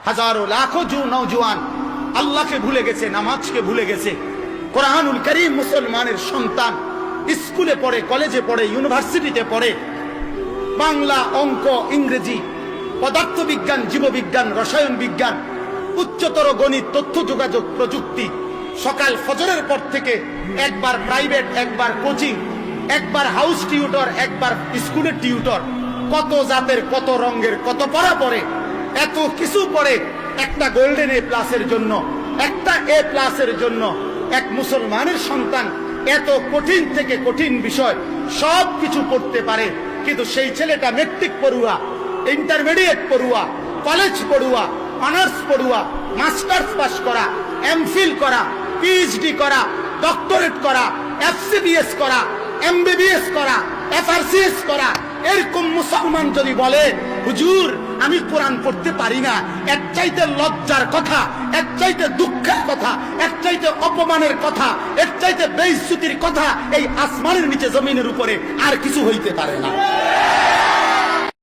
হাজারো লাখো নওজোয়ান আল্লাহকে ভুলে গেছে, নামাজকে ভুলে গেছে। কোরআনুল কারীম মুসলমানের সন্তান স্কুলে পড়ে, কলেজে পড়ে, ইউনিভার্সিটিতে পড়ে, বাংলা, অঙ্ক, ইংরেজি, পদার্থবিজ্ঞান, জীববিজ্ঞান, রসায়ন বিজ্ঞান, উচ্চতর গণিত, তথ্য যোগাযোগ প্রযুক্তি। সকাল ফজরের পর থেকে একবার প্রাইভেট, একবার কোচিং, একবার হাউস টিউটর, একবার স্কুলের টিউটর। কত জাতের, কত রঙের, কত পড়া পড়ে, এত কিছু পড়ে একটা গোল্ডেন এ প্লাসের জন্য, একটা এ প্লাসের জন্য। এক মুসলমানের সন্তান এত কঠিন থেকে কঠিন বিষয় সব কিছু পড়তে পারে, কিন্তু সেই ছেলেটা মেট্রিক পড়ুয়া, ইন্টারমিডিয়েট পড়ুয়া, কলেজ পড়ুয়া, অনার্স পড়ুয়া, মাস্টার্স পাস করা, এমফিল করা, পিএইচডি করা, ডক্টরেট করা, এফসিবিএস করা, এমবিবিএস করা, এফআরসিএস করা, এরকম মুসলমান যদি বলে হুজুর আমি কোরআন পড়তে পারি না, এর চাইতে লজ্জার কথা, এর চাইতে দুঃখের কথা, এর চাইতে অপমানের কথা, এর চাইতে বেইজ্জতির কথা এই আসমানের নিচে জমিনের উপরে আর কিছু হইতে পারে না।